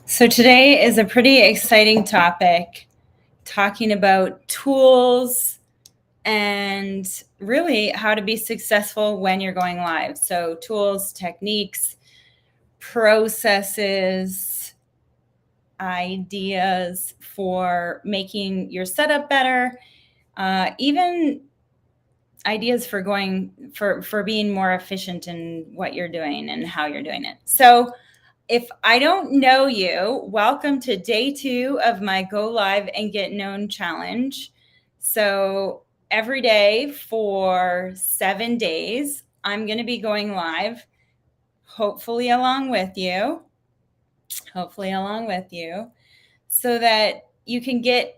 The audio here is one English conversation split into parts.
So today is a pretty exciting topic, talking about tools and really how to be successful when you're going live. So tools, techniques, processes, ideas for making your setup better, even ideas for being more efficient in what you're doing and how you're doing it. So if I don't know you, welcome to day 2 of my Go Live and Get Known challenge. So every day for 7 days, I'm going to be going live, hopefully along with you, so that you can get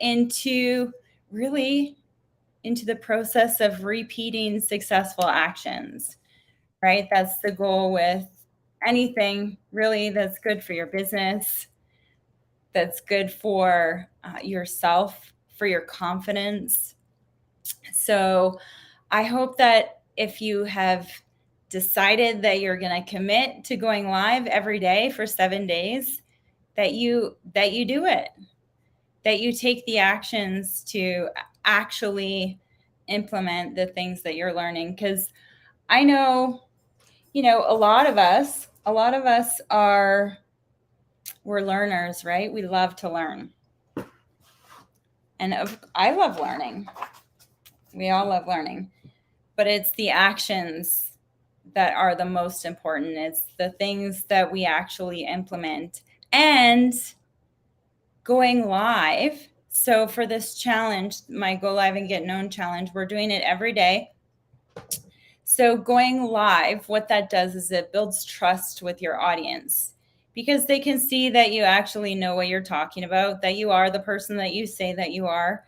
really into the process of repeating successful actions, right? That's the goal with anything really that's good for your business, that's good for yourself, for your confidence. So I hope that if you have decided that you're going to commit to going live every day for 7 days, that you do it, that you take the actions to actually implement the things that you're learning. Because I know, a lot of us we're learners, right? We love to learn. And I love learning. We all love learning. But it's the actions that are the most important. It's the things that we actually implement. And going live. So for this challenge, my Go Live and Get Known challenge, we're doing it every day. So going live, what that does is it builds trust with your audience, because they can see that you actually know what you're talking about, that you are the person that you say that you are.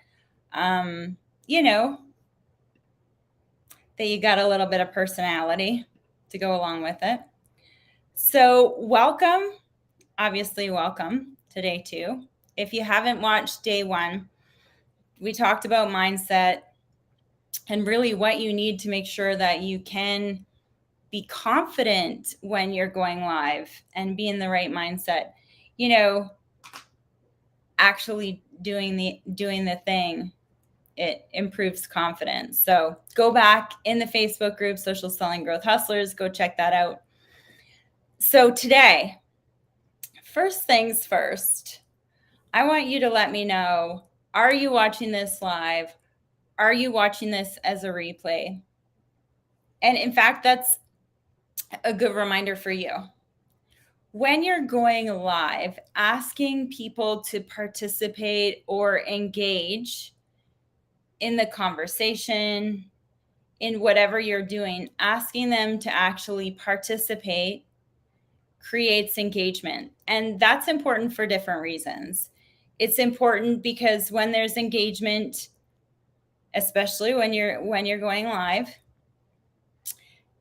That you got a little bit of personality to go along with it. So welcome to day 2. If you haven't watched day 1, we talked about mindset and really what you need to make sure that you can be confident when you're going live and be in the right mindset. Actually doing the thing, it improves confidence. So go back in the Facebook group, Social Selling Growth Hustlers, go check that out. So today, first things first, I want you to let me know, are you watching this live? Are you watching this as a replay? And in fact, that's a good reminder for you. When you're going live, asking people to participate or engage in the conversation, in whatever you're doing, asking them to actually participate creates engagement. And that's important for different reasons. It's important because when there's engagement, especially when you're going live,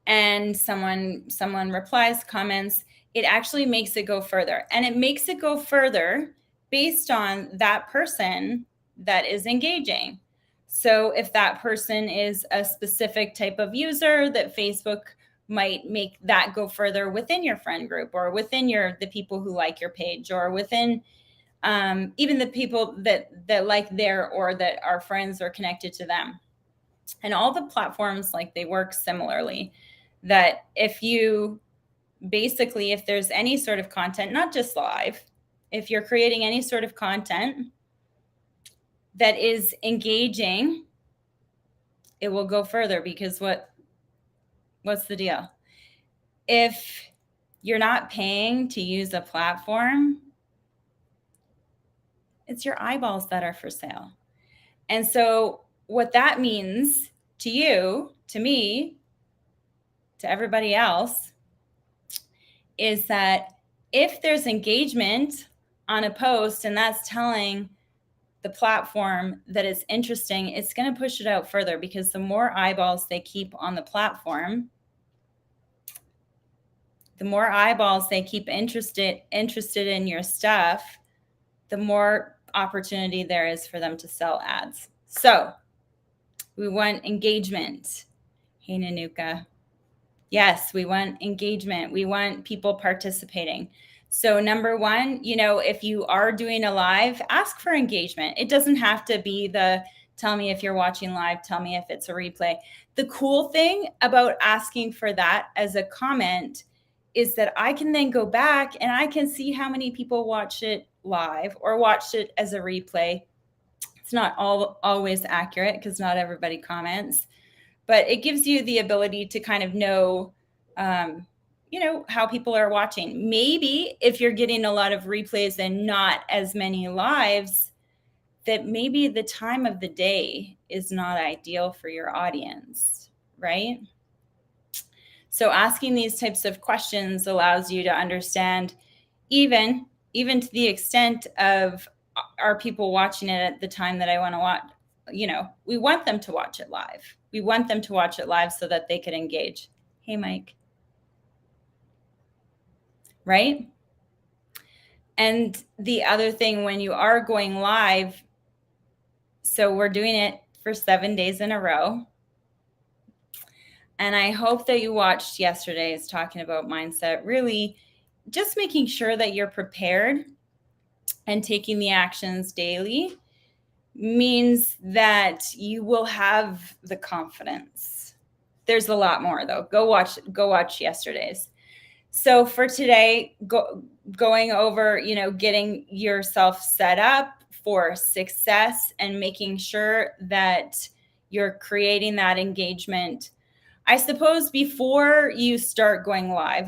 and someone replies, comments, it actually makes it go further. And it makes it go further based on that person that is engaging. So if that person is a specific type of user, that Facebook might make that go further within your friend group, or within the people who like your page, or within even the people that like their, or that are friends or connected to them. And all the platforms, like, they work similarly, that if there's any sort of content, not just live, if you're creating any sort of content that is engaging, it will go further. Because what's the deal? If you're not paying to use a platform, it's your eyeballs that are for sale. And so what that means to you, to me, to everybody else, is that if there's engagement on a post, and that's telling the platform that it's interesting, it's going to push it out further. Because the more eyeballs they keep on the platform, the more eyeballs they keep interested in your stuff, the more opportunity there is for them to sell ads. So we want engagement. Hey, Nanuka. Yes, we want engagement. We want people participating. So number one, if you are doing a live, ask for engagement. It doesn't have to be the tell me if you're watching live, tell me if it's a replay. The cool thing about asking for that as a comment is that I can then go back and I can see how many people watched it live or watched it as a replay. It's not always accurate because not everybody comments, but it gives you the ability to kind of know, how people are watching. Maybe if you're getting a lot of replays and not as many lives, that maybe the time of the day is not ideal for your audience, right? So asking these types of questions allows you to understand even to the extent of, are people watching it at the time that I want to watch? We want them to watch it live. We want them to watch it live so that they could engage. Hey, Mike. Right? And the other thing, when you are going live, so we're doing it for 7 days in a row. And I hope that you watched yesterday's talking about mindset, really just making sure that you're prepared and taking the actions daily means that you will have the confidence. There's a lot more though. Go watch yesterday's. So for today, going over, getting yourself set up for success and making sure that you're creating that engagement. I suppose before you start going live,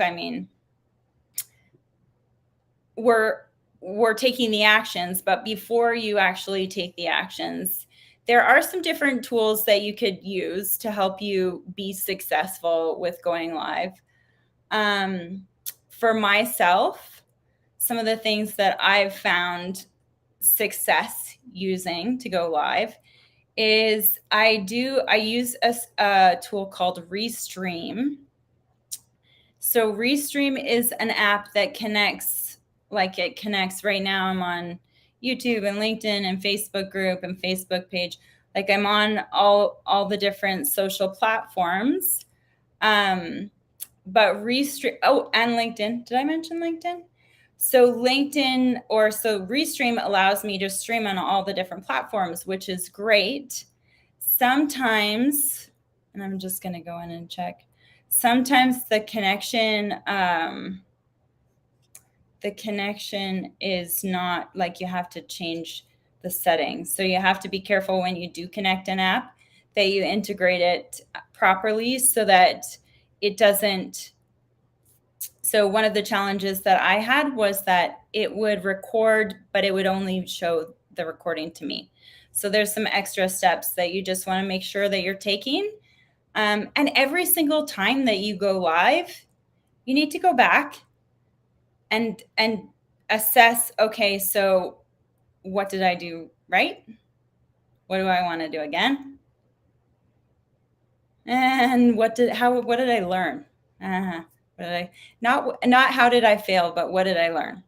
we're taking the actions, but before you actually take the actions, there are some different tools that you could use to help you be successful with going live. For myself, some of the things that I've found success using to go live is I use a tool called Restream. So Restream is an app that connects right now. I'm on YouTube and LinkedIn and Facebook group and Facebook page. Like I'm on all the different social platforms. But Restream, and LinkedIn. Did I mention LinkedIn? So Restream allows me to stream on all the different platforms, which is great. Sometimes, and I'm just going to go in and check. Sometimes the connection is not, like, you have to change the settings. So you have to be careful when you do connect an app that you integrate it properly so that it doesn't. So one of the challenges that I had was that it would record, but it would only show the recording to me. So there's some extra steps that you just want to make sure that you're taking. And every single time that you go live, you need to go back and assess, okay, so what did I do right? What do I want to do again? And what did I learn? Not how did I fail, but what did I learn?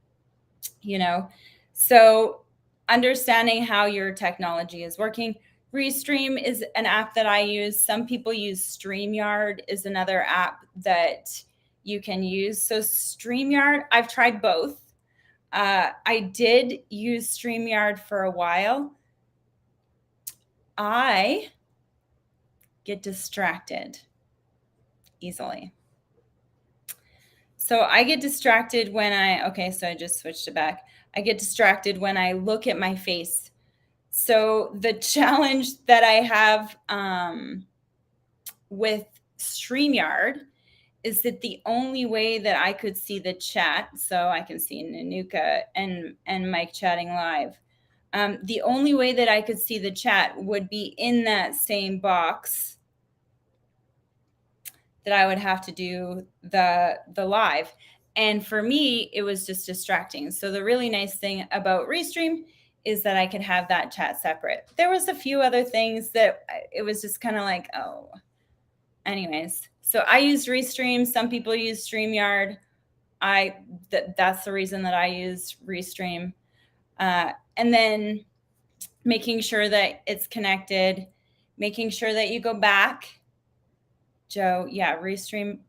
So understanding how your technology is working. Restream is an app that I use. Some people use StreamYard is another app that you can use. So StreamYard, I've tried both. I did use StreamYard for a while. I get distracted easily. So I get distracted when so I just switched it back. I get distracted when I look at my face. So the challenge that I have with StreamYard is that the only way that I could see the chat, so I can see Nanuka and Mike chatting live. The only way that I could see the chat would be in that same box that I would have to do the live. And for me, it was just distracting. So the really nice thing about Restream is that I could have that chat separate. There was a few other things that it was just kind of like, oh, anyways. So I use Restream. Some people use StreamYard. That's the reason that I use Restream. And then making sure that it's connected, making sure that you go back. Joe, yeah, Restream.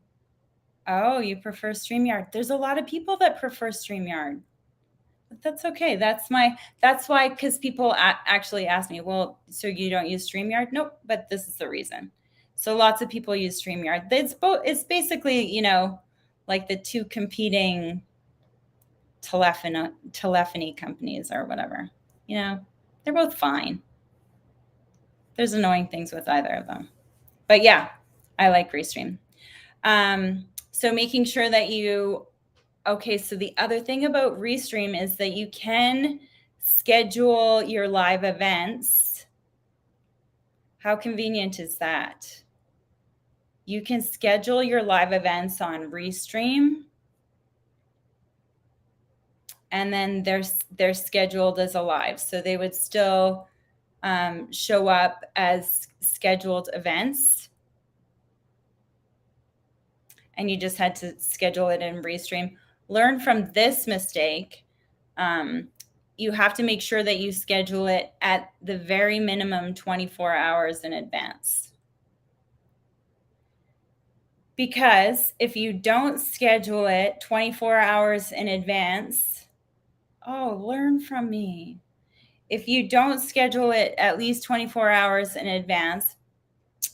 Oh, you prefer StreamYard. There's a lot of people that prefer StreamYard. But that's okay. That's why, because people actually ask me, well, so you don't use StreamYard? Nope, but this is the reason. So lots of people use StreamYard. It's basically, like the two competing telephony companies or whatever. They're both fine. There's annoying things with either of them. But yeah, I like Restream. So making sure that so the other thing about Restream is that you can schedule your live events. How convenient is that? You can schedule your live events on Restream, and then they're scheduled as a live. So they would still show up as scheduled events. And you just had to schedule it in Restream. Learn from this mistake. You have to make sure that you schedule it at the very minimum 24 hours in advance. Because if you don't schedule it 24 hours in advance, learn from me. If you don't schedule it at least 24 hours in advance,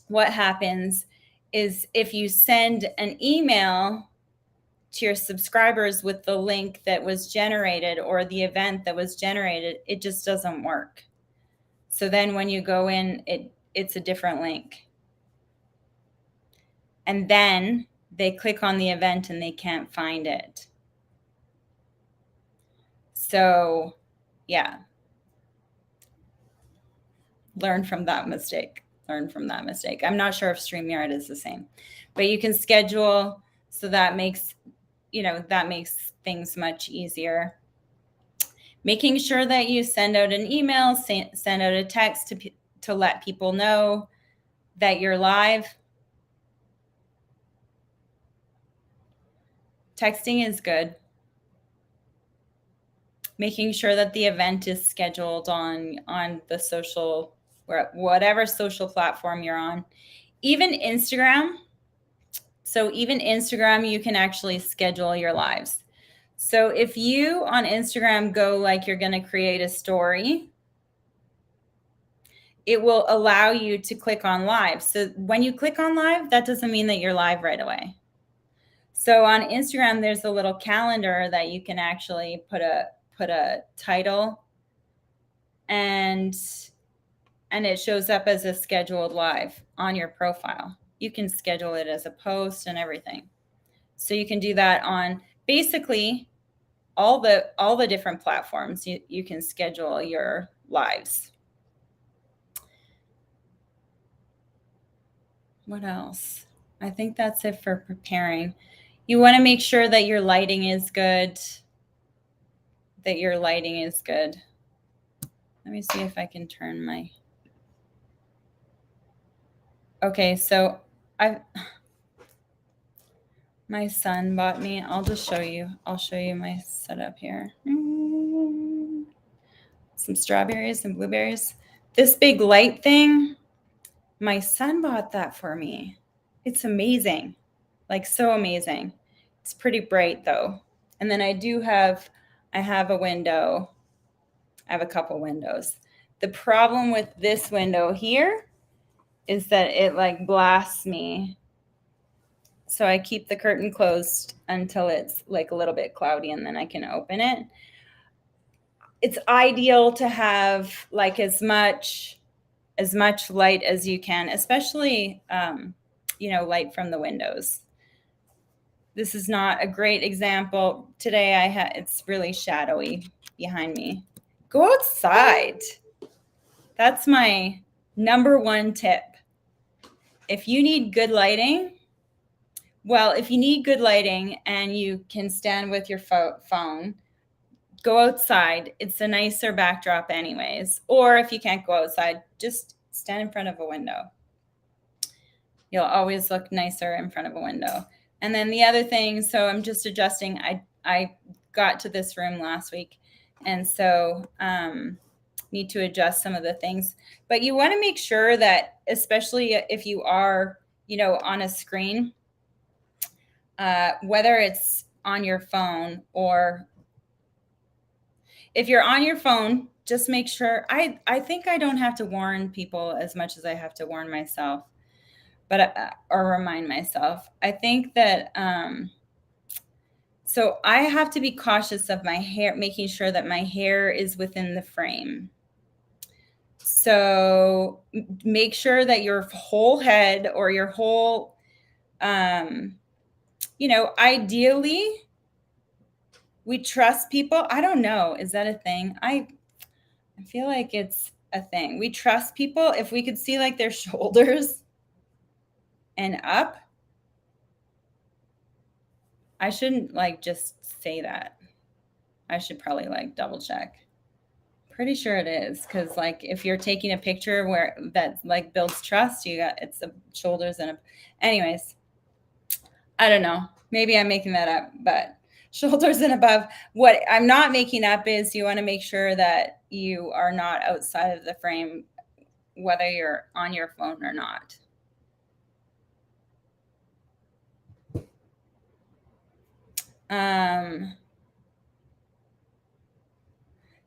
what happens is if you send an email to your subscribers with the link that was generated or the event that was generated, it just doesn't work. So then when you go in, it's a different link. And then they click on the event and they can't find it. So yeah, learn from that mistake. I'm not sure if StreamYard is the same, but you can schedule, so that makes things much easier. Making sure that you send out an email, send out a text to let people know that you're live. Texting is good. Making sure that the event is scheduled on the social, whatever social platform you're on. Even Instagram. So even Instagram, you can actually schedule your lives. So if you on Instagram go like you're going to create a story, it will allow you to click on live. So when you click on live, that doesn't mean that you're live right away. So on Instagram, there's a little calendar that you can actually put a title, and it shows up as a scheduled live on your profile. You can schedule it as a post and everything. So you can do that on basically all the different platforms. You can schedule your lives. What else? I think that's it for preparing. You want to make sure that your lighting is good. Let me see if I can turn my... Okay, so my son bought me, I'll show you my setup here. Some strawberries and blueberries. This big light thing, my son bought that for me. It's amazing, like so amazing. It's pretty bright though. And then I have a window. I have a couple windows. The problem with this window here is that it like blasts me. So I keep the curtain closed until it's like a little bit cloudy, and then I can open it. It's ideal to have like as much light as you can, especially light from the windows. This is not a great example. Today it's really shadowy behind me. Go outside. That's my number one tip. If you need good lighting, and you can stand with your phone, go outside. It's a nicer backdrop anyways. Or if you can't go outside, just stand in front of a window. You'll always look nicer in front of a window. And then the other thing, so I'm just adjusting. I got to this room last week, and so need to adjust some of the things. But you want to make sure that, especially if you are, on a screen, whether it's on your phone or if you're on your phone, just make sure. I think I don't have to warn people as much as I have to warn myself, but or remind myself. I think that so I have to be cautious of my hair, making sure that my hair is within the frame. So make sure that your whole head or your whole, ideally, we trust people. I don't know. Is that a thing? I feel like it's a thing. We trust people if we could see like their shoulders and up. I shouldn't like just say that. I should probably like double check. Pretty sure it is, because like if you're taking a picture where that like builds trust, it's the shoulders and anyways, I don't know. Maybe I'm making that up, but shoulders and above. What I'm not making up is you want to make sure that you are not outside of the frame, whether you're on your phone or not.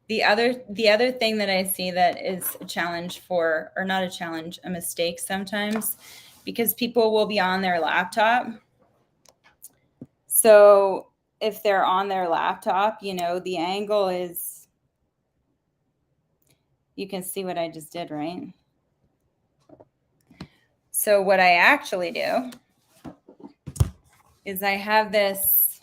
The other thing that I see that is a challenge or not a challenge, a mistake sometimes, because people will be on their laptop. So if they're on their laptop, the angle is, you can see what I just did, right? So what I actually do is I have this,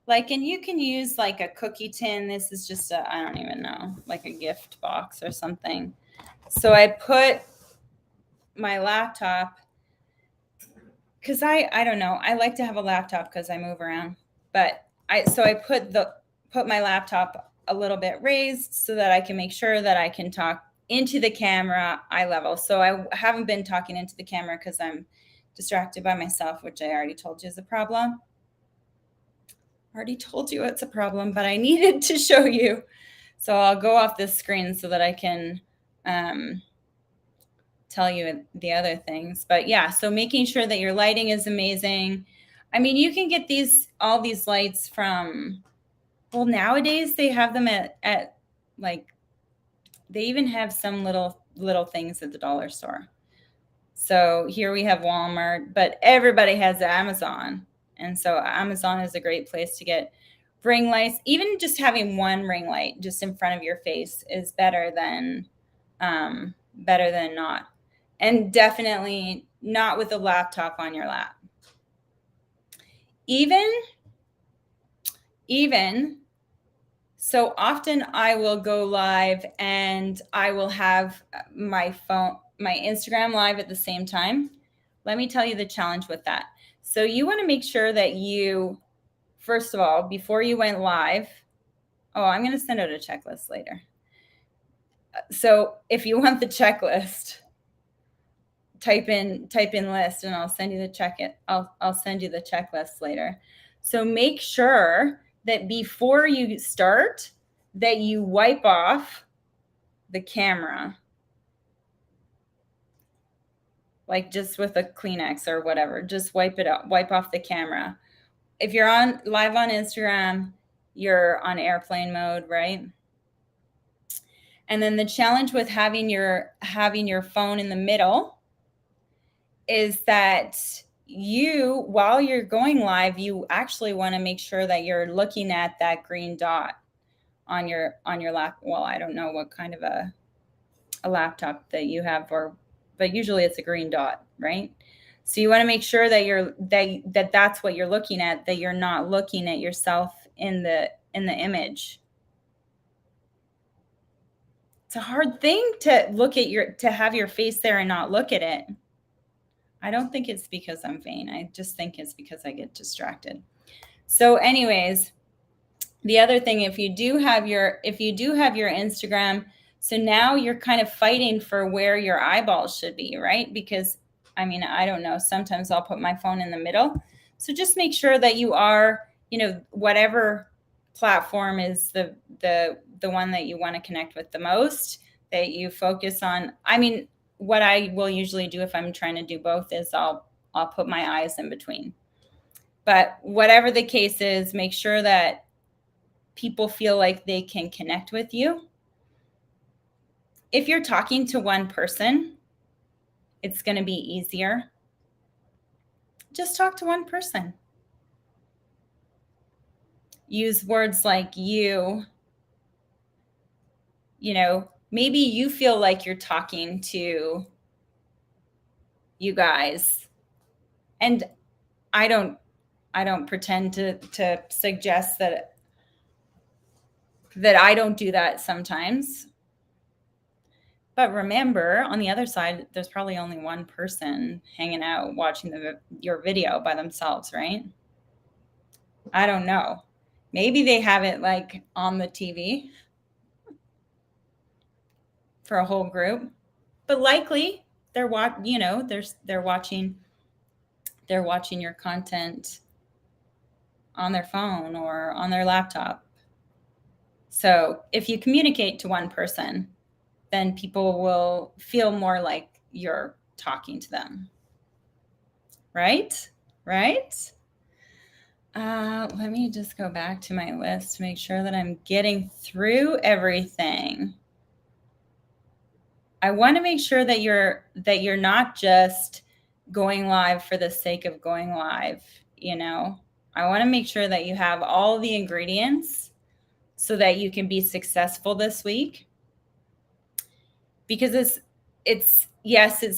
like, and you can use like a cookie tin. This is just I don't even know, like a gift box or something. So I put my laptop, because I don't know, I like to have a laptop because I move around, but I put my laptop a little bit raised so that I can make sure that I can talk into the camera eye level. So I haven't been talking into the camera because I'm distracted by myself, which I already told you is a problem. Already told you it's a problem, but I needed to show you. So I'll go off this screen so that I can tell you the other things. But yeah, so making sure that your lighting is amazing. I mean, you can get all these lights from, well, nowadays they have them at like, they even have some little things at the dollar store. So here we have Walmart, but everybody has Amazon. And so Amazon is a great place to get ring lights. Even just having one ring light just in front of your face is better than not. And definitely not with a laptop on your lap. Even so often I will go live and I will have my Instagram live at the same time. Let me tell you the challenge with that. So you want to make sure that you, first of all, before you went live, I'm going to send out a checklist later. So if you want the checklist, type in list and I'll send you I'll send you the checklist later. So make sure that before you start, that you wipe off the camera, like just with a Kleenex or whatever. Just wipe off the camera. If you're live on Instagram, you're on airplane mode, right? And then the challenge with having your phone in the middle is that while you're going live, you actually want to make sure that you're looking at that green dot on your lap. Well, I don't know what kind of a laptop that you have, but usually it's a green dot, right? So you want to make sure that that's what you're looking at, that you're not looking at yourself in the image. It's a hard thing to have your face there and not look at it. I don't think it's because I'm vain. I just think it's because I get distracted. So anyways, the other thing, if you do have your Instagram, so now you're kind of fighting for where your eyeballs should be, right? Because I mean, I don't know, sometimes I'll put my phone in the middle. So just make sure that you are, whatever platform is the one that you want to connect with the most, that you focus on. I mean, what I will usually do if I'm trying to do both is I'll put my eyes in between. But whatever the case is, make sure that people feel like they can connect with you. If you're talking to one person, it's going to be easier. Just talk to one person. Use words like you. You know, maybe you feel like you're talking to you guys. And I don't pretend to suggest that I don't do that sometimes. But remember, on the other side, there's probably only one person hanging out watching your video by themselves, right? I don't know. Maybe they have it like on the TV for a whole group, but likely they're watching your content on their phone or on their laptop. So if you communicate to one person, then people will feel more like you're talking to them. Right? Let me just go back to my list to make sure that I'm getting through everything. I want to make sure that you're not just going live for the sake of going live. I want to make sure that you have all the ingredients so that you can be successful this week. Because it's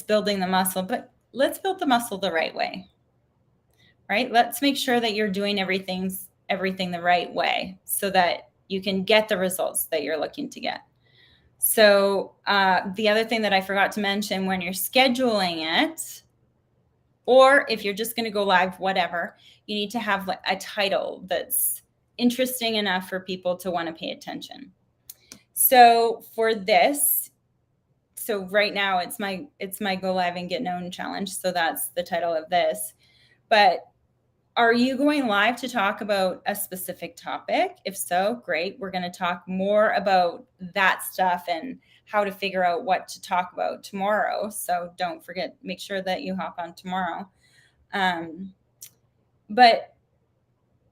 building the muscle, but let's build the muscle the right way, right? Let's make sure that you're doing everything the right way so that you can get the results that you're looking to get. So the other thing that I forgot to mention, when you're scheduling it, or if you're just going to go live, whatever, you need to have a title that's interesting enough for people to want to pay attention. So for this, right now it's my Go Live and Get Known challenge. So that's the title of this. But are you going live to talk about a specific topic? If so, great. We're going to talk more about that stuff and how to figure out what to talk about tomorrow. So don't forget, make sure that you hop on tomorrow. But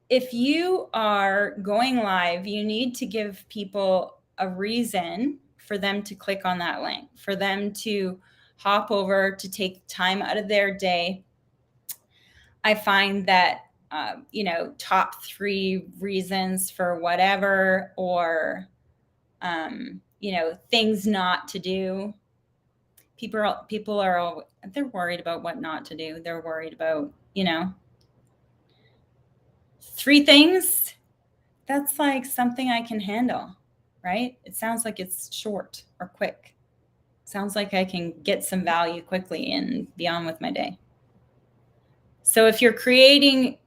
if you are going live, you need to give people a reason for them to click on that link, for them to hop over, to take time out of their day. I find that, top 3 reasons for whatever, or, things not to do. People are they're worried about what not to do. They're worried about, 3 things. That's like something I can handle, right? It sounds like it's short or quick. It sounds like I can get some value quickly and be on with my day. So if you're creating,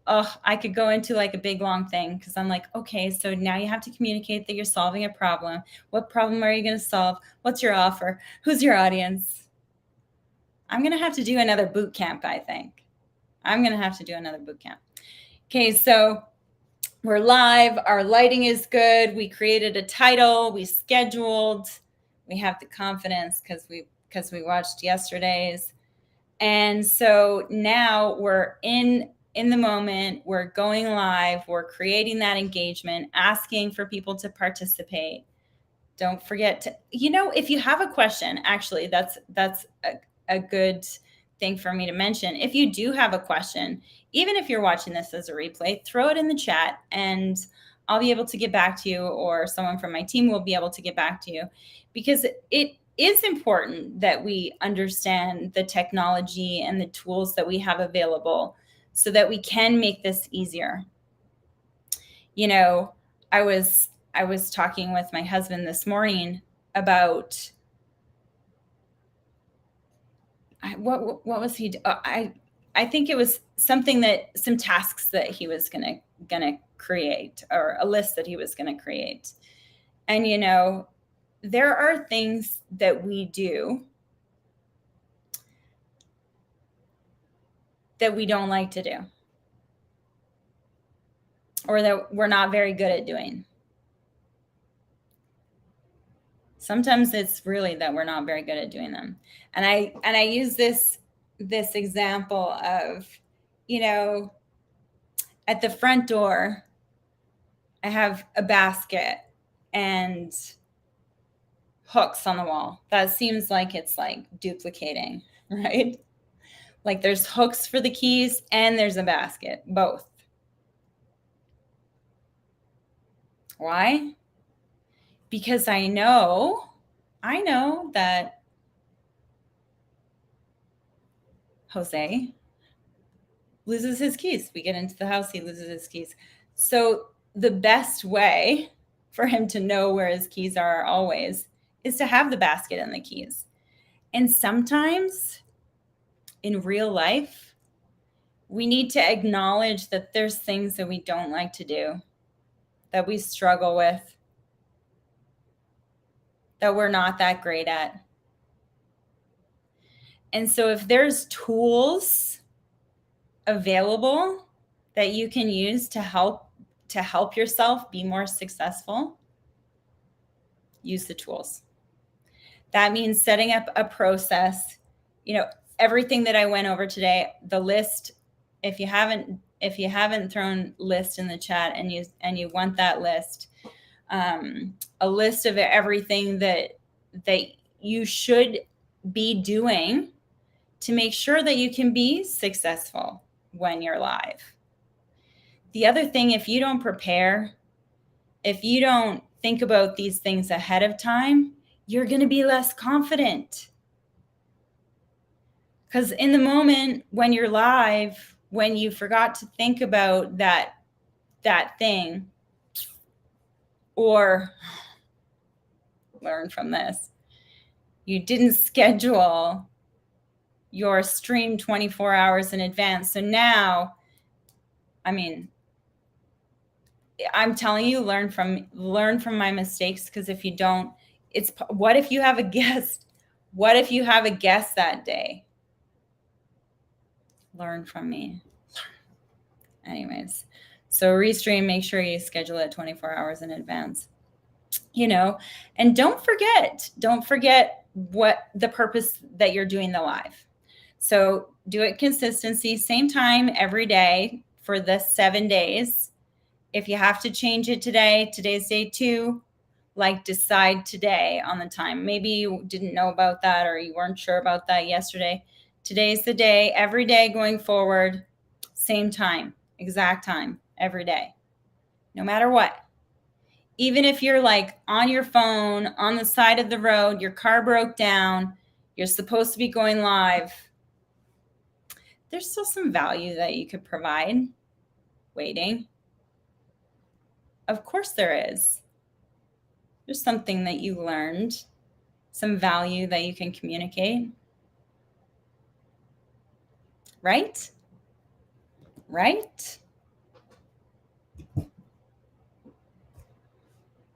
I could go into like a big long thing, because I'm like, okay, so now you have to communicate that you're solving a problem. What problem are you going to solve? What's your offer? Who's your audience? I'm going to have to do another boot camp, I think. Okay, so we're live. Our lighting is good. We created a title. We scheduled. We have the confidence because we watched yesterday's. And so now we're in the moment, we're going live, we're creating that engagement, asking for people to participate. Don't forget to, if you have a question, actually, that's a good thing for me to mention. If you do have a question, even if you're watching this as a replay, throw it in the chat and I'll be able to get back to you, or someone from my team will be able to get back to you, because it is important that we understand the technology and the tools that we have available so that we can make this easier. I was talking with my husband this morning about what was he? I think it was some tasks that he was gonna create, or a list that he was gonna create. And there are things that we do that we don't like to do, or that we're not very good at doing. Sometimes it's really that we're not very good at doing them. And I use this example of, at the front door, I have a basket and hooks on the wall. That seems like it's like duplicating, right? Like there's hooks for the keys and there's a basket, both. Why? Because I know that Jose loses his keys. We get into the house, he loses his keys. So the best way for him to know where his keys are always is to have the basket and the keys. And sometimes in real life, we need to acknowledge that there's things that we don't like to do, that we struggle with, that we're not that great at. And so if there's tools available that you can use to help yourself be more successful, use the tools. That means setting up a process. Everything that I went over today, the list, if you haven't thrown list in the chat and you want that list, a list of everything that you should be doing to make sure that you can be successful when you're live. The other thing, if you don't prepare, if you don't think about these things ahead of time, you're going to be less confident. Because in the moment when you're live, when you forgot to think about that thing, or learn from this, you didn't schedule your stream 24 hours in advance. So now, I'm telling you, learn from my mistakes, because if you don't, what if you have a guest? What if you have a guest that day? Learn from me. Anyways, so Restream, make sure you schedule it 24 hours in advance. And don't forget what the purpose that you're doing the live. So do it consistency, same time every day for the 7 days. If you have to change it today's day 2, decide today on the time. Maybe you didn't know about that, or you weren't sure about that yesterday. Today's the day, every day going forward, same time, exact time, every day, no matter what. Even if you're on your phone, on the side of the road, your car broke down, you're supposed to be going live, there's still some value that you could provide waiting. Of course there is. There's something that you learned, some value that you can communicate. Right? Right?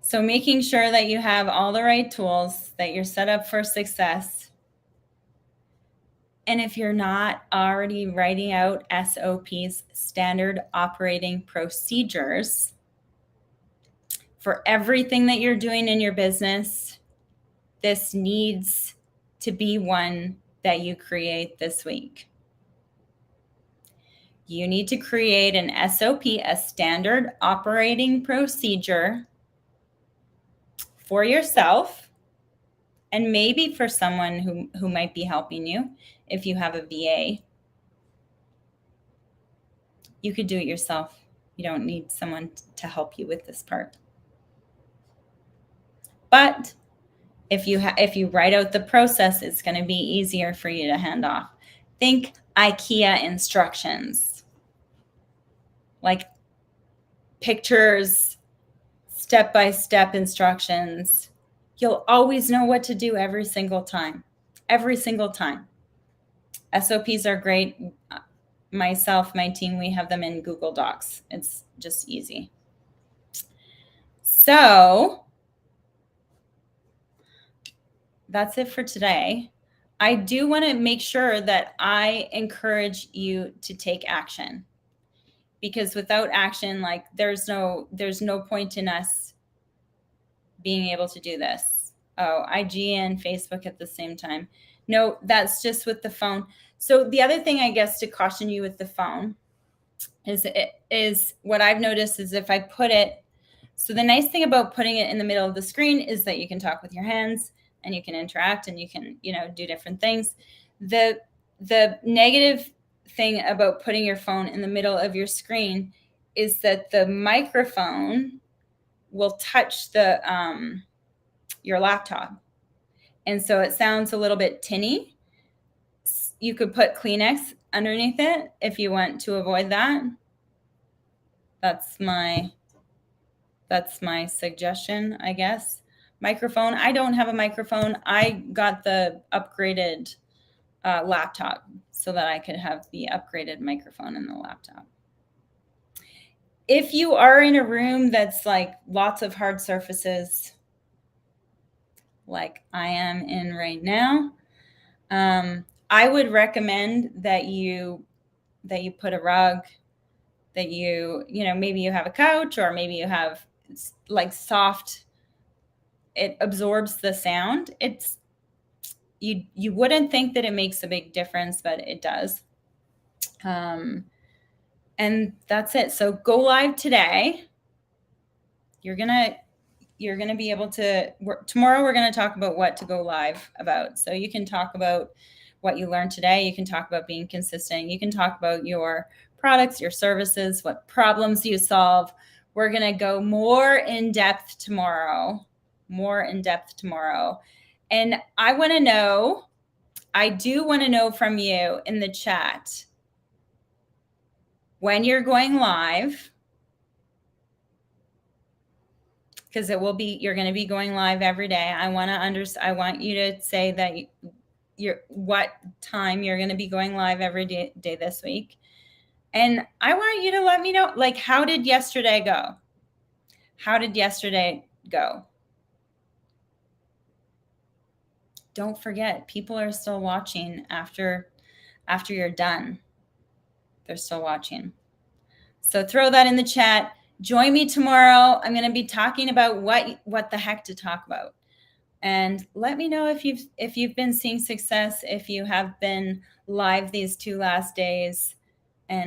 So making sure that you have all the right tools, that you're set up for success. And if you're not already writing out SOPs, standard operating procedures, for everything that you're doing in your business, this needs to be one that you create this week. You need to create an SOP, a standard operating procedure, for yourself, and maybe for someone who might be helping you. If you have a VA, you could do it yourself. You don't need someone to help you with this part. But if you write out the process, it's going to be easier for you to hand off. Think IKEA instructions, like pictures, step-by-step instructions. You'll always know what to do every single time. Every single time. SOPs are great. Myself, my team, we have them in Google Docs. It's just easy. So that's it for today. I do want to make sure that I encourage you to take action, because without action, there's no point in us being able to do this. Oh, IG and Facebook at the same time. No, that's just with the phone. So the other thing, I guess, to caution you with the phone is what I've noticed is if I put it, so the nice thing about putting it in the middle of the screen is that you can talk with your hands and you can interact and you can, do different things. The negative thing about putting your phone in the middle of your screen is that the microphone will touch the your laptop. And so it sounds a little bit tinny. You could put Kleenex underneath it if you want to avoid that. That's my suggestion, I guess. Microphone. I don't have a microphone. I got the upgraded laptop so that I could have the upgraded microphone in the laptop. If you are in a room that's like lots of hard surfaces, like I am in right now, I would recommend that you put a rug, that maybe you have a couch, or maybe you have like soft, it absorbs the sound. You wouldn't think that it makes a big difference, but it does. And that's it. So go live today. You're gonna be able to, tomorrow we're going to talk about what to go live about. So you can talk about what you learned today. You can talk about being consistent. You can talk about your products, your services, what problems you solve. We're going to go more in depth tomorrow. And I do want to know from you in the chat when you're going live, because you're going to be going live every day. I want you to say that what time you're going to be going live every day this week. And I want you to let me know, like, how did yesterday go? Don't forget, people are still watching after you're done. They're still watching. So throw that in the chat. Join me tomorrow. I'm going to be talking about what the heck to talk about. And let me know if you've been seeing success, if you have been live these 2 last days.